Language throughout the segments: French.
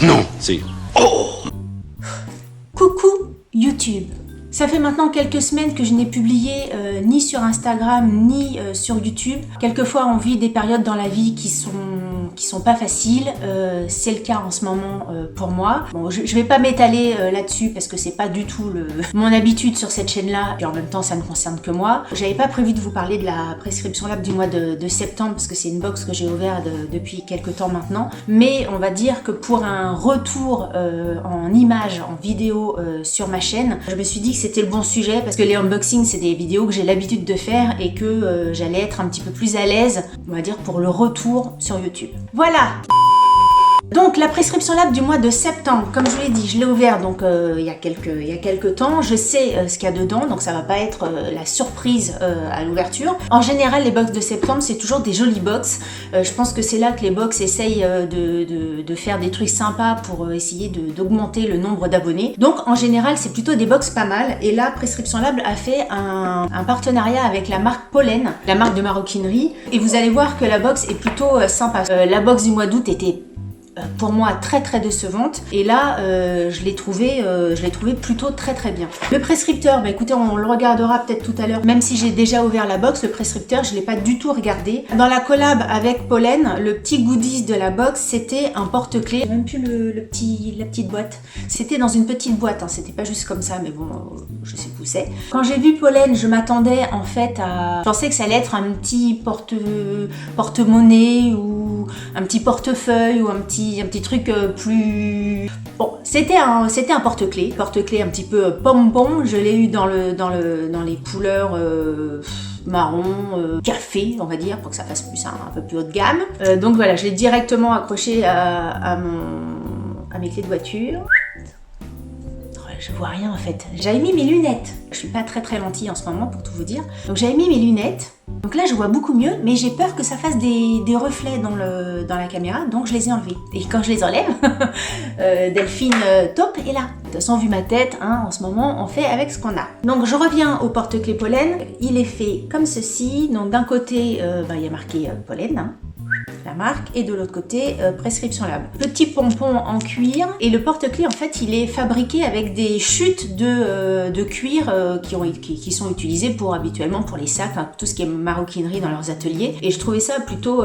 Non. Si. Coucou YouTube. Ça fait maintenant quelques semaines que je n'ai publié ni sur Instagram ni sur YouTube. Quelquefois on vit des périodes dans la vie qui sont pas faciles. C'est le cas en ce moment pour moi. Bon, je vais pas m'étaler là-dessus parce que c'est pas du tout mon habitude sur cette chaîne-là. Et en même temps ça ne concerne que moi. J'avais pas prévu de vous parler de la prescription lab du mois de septembre parce que c'est une box que j'ai ouverte depuis quelques temps maintenant. Mais on va dire que pour un retour en images, en vidéo sur ma chaîne, je me suis dit que c'était le bon sujet parce que les unboxings c'est des vidéos que j'ai l'habitude de faire et que j'allais être un petit peu plus à l'aise, on va dire, pour le retour sur YouTube. Voilà. Donc la prescription lab du mois de septembre, comme je vous l'ai dit, je l'ai ouvert donc il y a quelques temps. Je sais ce qu'il y a dedans, donc ça va pas être la surprise à l'ouverture. En général, les box de septembre, c'est toujours des jolies box. Je pense que c'est là que les box essayent de faire des trucs sympas pour essayer d'augmenter le nombre d'abonnés. Donc en général, c'est plutôt des box pas mal. Et là, Prescription Lab a fait un partenariat avec la marque Pollen, la marque de maroquinerie. Et vous allez voir que la box est plutôt sympa. La box du mois d'août était pour moi très décevante et là je l'ai trouvé plutôt très bien. Le prescripteur, bah écoutez, on le regardera peut-être tout à l'heure, même si j'ai déjà ouvert la box. Le prescripteur, je l'ai pas du tout regardé. Dans la collab avec Pollen, le petit goodies de la box, c'était un porte-clés, même plus la petite boîte, c'était dans une petite boîte, hein. C'était pas juste comme ça, mais bon, je sais où c'est. Quand j'ai vu Pollen, je m'attendais en fait je pensais que ça allait être un petit porte-monnaie ou un petit portefeuille ou un petit truc plus... Bon, c'était un porte-clés un petit peu pompon. Je l'ai eu dans les couleurs marron, café, on va dire, pour que ça fasse plus un peu plus haut de gamme. Donc voilà, je l'ai directement accroché à mes clés de voiture. Je vois rien en fait. J'avais mis mes lunettes. Je suis pas très lentille en ce moment pour tout vous dire. Donc j'avais mis mes lunettes. Donc là je vois beaucoup mieux, mais j'ai peur que ça fasse des reflets dans la caméra, donc je les ai enlevés. Et quand je les enlève, Delphine top est là. De toute façon, vu ma tête, hein, en ce moment, on fait avec ce qu'on a. Donc je reviens au porte-clés Pollen. Il est fait comme ceci. Donc d'un côté, il y a marqué Pollen, hein, la marque, et de l'autre côté Prescription Lab. Petit pompon en cuir, et le porte-clés en fait il est fabriqué avec des chutes de cuir qui sont utilisées habituellement pour les sacs, hein, tout ce qui est maroquinerie dans leurs ateliers, et je trouvais ça plutôt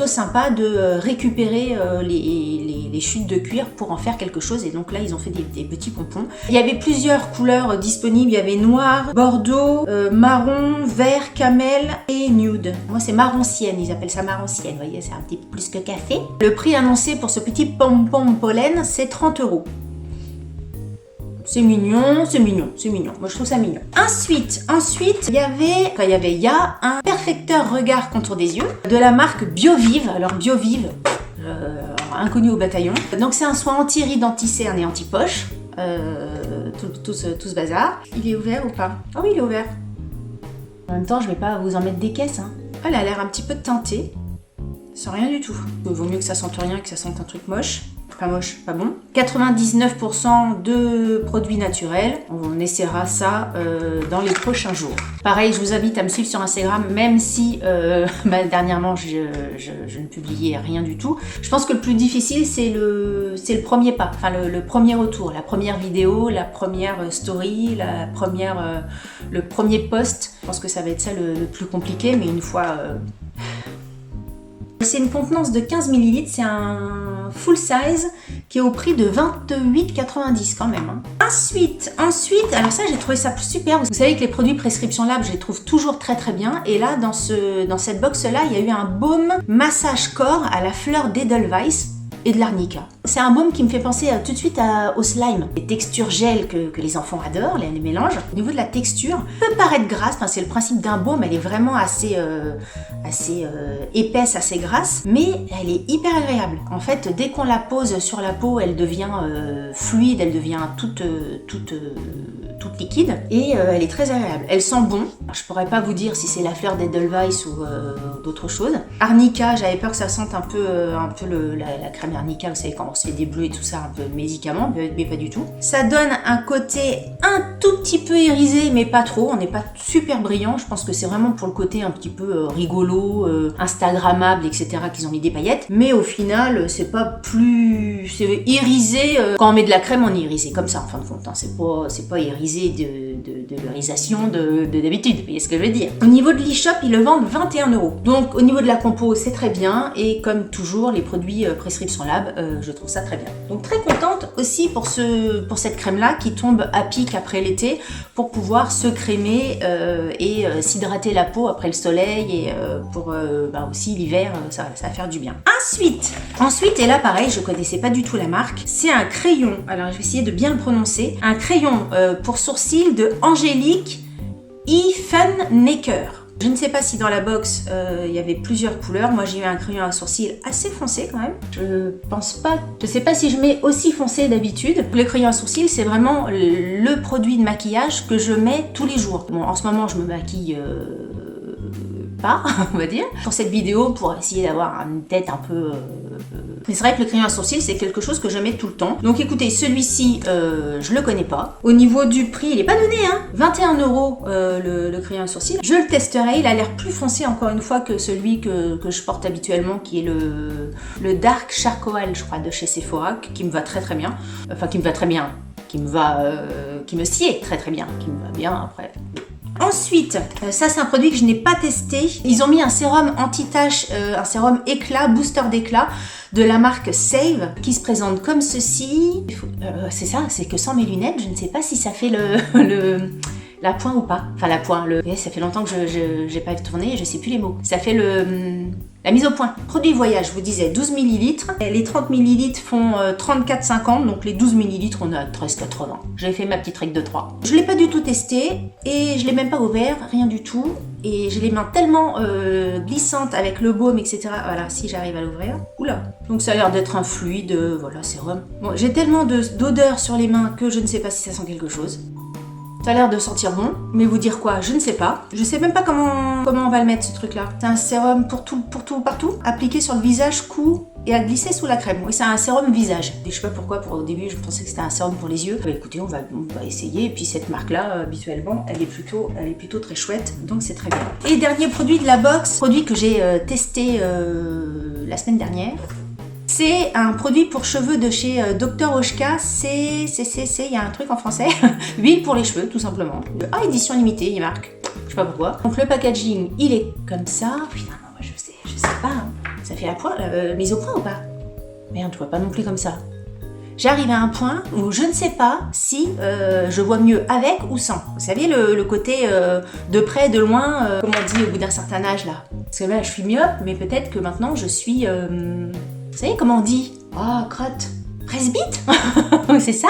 sympa de récupérer les chutes de cuir pour en faire quelque chose, et donc là ils ont fait des petits pompons. Il y avait plusieurs couleurs disponibles, il y avait noir, bordeaux, marron, vert, camel et nude. Moi c'est marron-cienne, ils appellent ça marron-cienne, vous voyez, c'est un petit peu plus que café. Le prix annoncé pour ce petit pompon Pollen, c'est 30 €. C'est mignon. Moi je trouve ça mignon. Ensuite, il y a un perfecteur regard contour des yeux de la marque Biovive. Alors Biovive, inconnu au bataillon. Donc c'est un soin anti-rides, anti-cerne et anti-poche. Tout ce bazar. Il est ouvert ou pas? Ah oui, il est ouvert. En même temps, je vais pas vous en mettre des caisses, hein. Elle a l'air un petit peu teintée. Sans rien du tout. Il vaut mieux que ça sente rien que ça sente un truc moche. Pas moche, pas bon. 99% de produits naturels. On essaiera ça dans les prochains jours. Pareil, je vous invite à me suivre sur Instagram, même si dernièrement je ne publiais rien du tout. Je pense que le plus difficile c'est le premier pas, enfin le premier retour, la première vidéo, la première story, le premier post. Je pense que ça va être ça le plus compliqué, mais une fois... C'est une contenance de 15 ml, c'est un full size qui est au prix de 28,90 quand même, hein. Ensuite, alors ça j'ai trouvé ça super. Vous savez que les produits Prescription Lab, je les trouve toujours très bien. Et là, dans cette box là, il y a eu un baume massage corps à la fleur d'Edelweiss et de l'arnica. C'est un baume qui me fait penser tout de suite au slime. Les textures gel que les enfants adorent, les mélanges. Au niveau de la texture, peut paraître grasse, enfin, c'est le principe d'un baume, elle est vraiment assez épaisse, assez grasse, mais elle est hyper agréable. En fait, dès qu'on la pose sur la peau, elle devient fluide, elle devient toute liquide, et elle est très agréable. Elle sent bon. Alors, je pourrais pas vous dire si c'est la fleur d'Edelweiss ou d'autres choses. Arnica, j'avais peur que ça sente un peu la crème arnica, vous savez, quand on se fait des bleus et tout ça, un peu médicament, mais pas du tout. Ça donne un côté un tout petit peu irisé, mais pas trop. On n'est pas super brillant. Je pense que c'est vraiment pour le côté un petit peu rigolo, instagrammable, etc. qu'ils ont mis des paillettes. Mais au final, c'est pas plus... C'est irisé. Quand on met de la crème, on est irisé comme ça, en fin de compte. Hein. C'est pas irisé de l'irisation de d'habitude. Vous voyez ce que je veux dire. Au niveau de l'e-shop, ils le vendent 21 €. Donc au niveau de la compo, c'est très bien. Et comme toujours, les produits Prescription Lab, je trouve ça très bien. Donc très contente aussi pour cette crème-là qui tombe à pic après l'été pour pouvoir se crémer et s'hydrater la peau après le soleil et pour aussi l'hiver, ça va faire du bien. Ensuite, et là pareil, je connaissais pas du tout la marque, c'est un crayon, alors je vais essayer de bien le prononcer, un crayon pour sourcils de Angélique Ifennecker. Je ne sais pas si dans la box il y avait plusieurs couleurs. Moi j'ai eu un crayon à sourcils assez foncé quand même. Je sais pas si je mets aussi foncé d'habitude. Le crayon à sourcils c'est vraiment le produit de maquillage que je mets tous les jours. Bon, en ce moment je me maquille pas, on va dire, pour cette vidéo pour essayer d'avoir une tête un peu... Mais c'est vrai que le crayon à sourcils c'est quelque chose que je mets tout le temps. Donc écoutez, celui-ci je le connais pas. Au niveau du prix, il est pas donné hein. 21 € le crayon à sourcils. Je le testerai, il a l'air plus foncé encore une fois que celui que je porte habituellement qui est le Dark Charcoal je crois de chez Sephora qui me va très très bien. Enfin qui me va très bien, qui me sied très très bien, qui me va bien après. Ensuite, ça c'est un produit que je n'ai pas testé. Ils ont mis un sérum anti-tache, un sérum éclat, booster d'éclat de la marque Save qui se présente comme ceci. C'est ça, c'est que sans mes lunettes, je ne sais pas si ça fait la pointe ou pas. Enfin la pointe, ça fait longtemps que je n'ai pas tourné et je sais plus les mots. Ça fait la mise au point. Produit voyage, je vous disais 12 ml. Les 30 ml font 34,50, donc les 12 ml on est à 13,80. J'ai fait ma petite règle de 3. Je ne l'ai pas du tout testé et je ne l'ai même pas ouvert, rien du tout. Et j'ai les mains tellement glissantes avec le baume, etc. Voilà, si j'arrive à l'ouvrir. Oula. Donc ça a l'air d'être un fluide, voilà, sérum. Bon, j'ai tellement d'odeur sur les mains que je ne sais pas si ça sent quelque chose. Ça a l'air de sentir bon, mais vous dire quoi, je ne sais pas. Je sais même pas comment on va le mettre ce truc-là. C'est un sérum pour tout, partout, appliqué sur le visage, cou et à glisser sous la crème. Oui, c'est un sérum visage. Et je sais pas pourquoi, au début, je pensais que c'était un sérum pour les yeux. Bah, écoutez, on va essayer. Et puis cette marque-là, habituellement, elle est plutôt très chouette, donc c'est très bien. Et dernier produit de la box, produit que j'ai testé la semaine dernière. C'est un produit pour cheveux de chez Dr Oshka, il y a un truc en français, huile pour les cheveux tout simplement. Édition limitée, il marque, je sais pas pourquoi. Donc le packaging, il est comme ça. Putain, non, moi je sais pas, hein. Ça fait la mise au point ou pas? Merde, tu vois pas non plus comme ça. J'arrive à un point où je ne sais pas si je vois mieux avec ou sans. Vous savez, le côté de près, de loin, comme on dit au bout d'un certain âge là. Parce que là, je suis myope, mais peut-être que maintenant je suis... Vous savez comment on dit? Oh, crotte. Presbyte. C'est ça?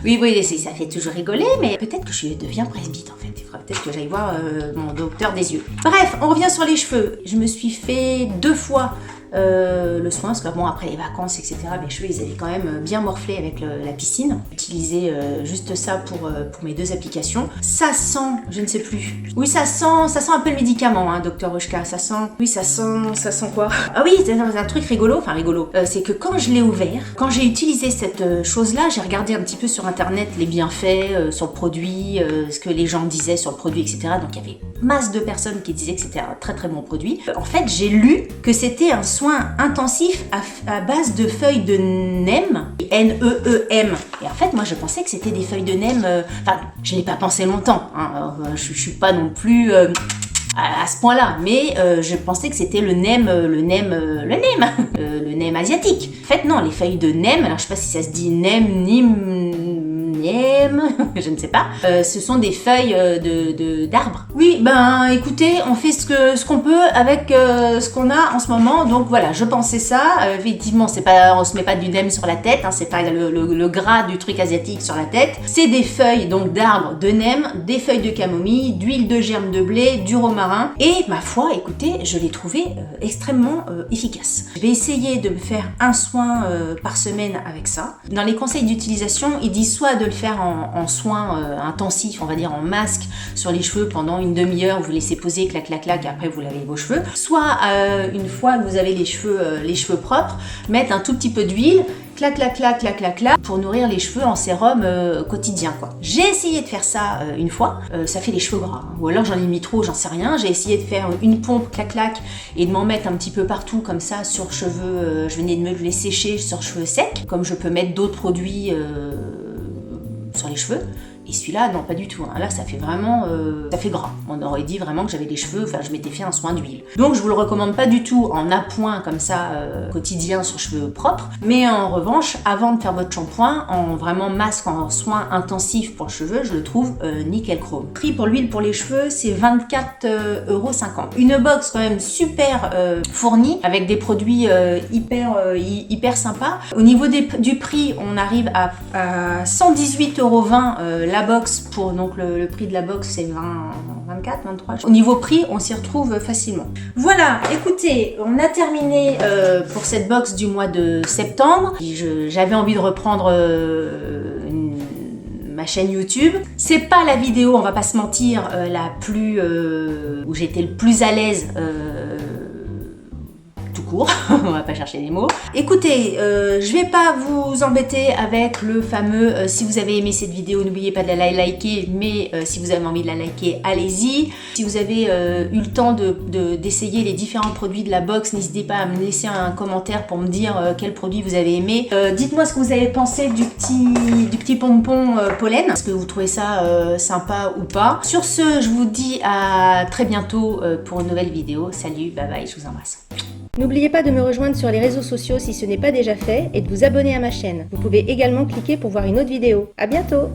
Oui, ça fait toujours rigoler, mais peut-être que je deviens presbyte en fait. Il faudra peut-être que j'aille voir mon docteur des yeux. Bref, on revient sur les cheveux. Je me suis fait 2 fois le soin, parce que bon, après les vacances, etc., mes cheveux, ils avaient quand même bien morflé avec la piscine. J'ai utilisé juste ça pour mes 2 applications. Ça sent, je ne sais plus. Oui, ça sent un peu le médicament, hein, Dr Oshka. Ça sent quoi? Ah oui, c'est un truc rigolo, c'est que quand je l'ai ouvert, quand j'ai utilisé cette chose-là, j'ai regardé un petit peu sur internet les bienfaits sur le produit, ce que les gens disaient sur le produit, etc. Donc il y avait masse de personnes qui disaient que c'était un très très bon produit. En fait, j'ai lu que c'était un soin intensif à base de feuilles de neem, N-E-E-M. Et en fait, moi, je pensais que c'était des feuilles de neem. Enfin, je l'ai pas pensé longtemps. Hein, je suis pas non plus à ce point-là, mais je pensais que c'était le neem asiatique. En fait, non, les feuilles de neem. Alors, je sais pas si ça se dit neem, je ne sais pas. Ce sont des feuilles d'arbres. Oui, ben écoutez, on fait ce qu'on peut avec ce qu'on a en ce moment. Donc voilà, je pensais ça. Effectivement, on se met pas du neem sur la tête, hein, c'est pas le gras du truc asiatique sur la tête. C'est des feuilles donc d'arbres de neem, des feuilles de camomille, d'huile de germe de blé, du romarin. Et ma foi, écoutez, je l'ai trouvé extrêmement efficace. Je vais essayer de me faire un soin par semaine avec ça. Dans les conseils d'utilisation, ils disent soit de le faire en soin intensif, on va dire en masque sur les cheveux pendant une demi-heure, vous laissez poser, clac clac clac, et après vous lavez vos cheveux. Soit une fois que vous avez les cheveux propres, mettre un tout petit peu d'huile clac, clac, clac, clac, clac, clac, pour nourrir les cheveux en sérum quotidien, quoi. J'ai essayé de faire ça une fois, ça fait les cheveux gras, hein. Ou alors j'en ai mis trop, j'en sais rien. J'ai essayé de faire une pompe, clac, clac, et de m'en mettre un petit peu partout, comme ça, sur cheveux, je venais de me les sécher sur cheveux secs, comme je peux mettre d'autres produits sur les cheveux. Et celui-là, non, pas du tout. Hein. Là, ça fait vraiment... ça fait gras. On aurait dit vraiment que j'avais les cheveux... Enfin, je m'étais fait un soin d'huile. Donc, je vous le recommande pas du tout en appoint comme ça, quotidien sur cheveux propres. Mais en revanche, avant de faire votre shampoing, en vraiment masque, en soin intensif pour le cheveu, je le trouve nickel chrome. Prix pour l'huile pour les cheveux, c'est 24,50 €. Une box quand même super fournie, avec des produits hyper sympas. Au niveau du prix, on arrive à 118,20 € la box, pour donc le prix de la box c'est 24, 23. Au niveau prix, on s'y retrouve facilement. Voilà, écoutez, on a terminé pour cette box du mois de septembre. J'avais envie de reprendre ma chaîne YouTube. C'est pas la vidéo, on va pas se mentir, la plus où j'étais le plus à l'aise. Court, on va pas chercher les mots. Écoutez, je vais pas vous embêter avec le fameux si vous avez aimé cette vidéo, n'oubliez pas de la liker, mais si vous avez envie de la liker, allez-y. Si vous avez eu le temps d'essayer les différents produits de la box, n'hésitez pas à me laisser un commentaire pour me dire quel produit vous avez aimé. Dites-moi ce que vous avez pensé du petit pompon pollen. Est-ce que vous trouvez ça sympa ou pas? Sur ce, je vous dis à très bientôt pour une nouvelle vidéo. Salut, bye bye, je vous embrasse. N'oubliez pas de me rejoindre sur les réseaux sociaux si ce n'est pas déjà fait et de vous abonner à ma chaîne. Vous pouvez également cliquer pour voir une autre vidéo. À bientôt!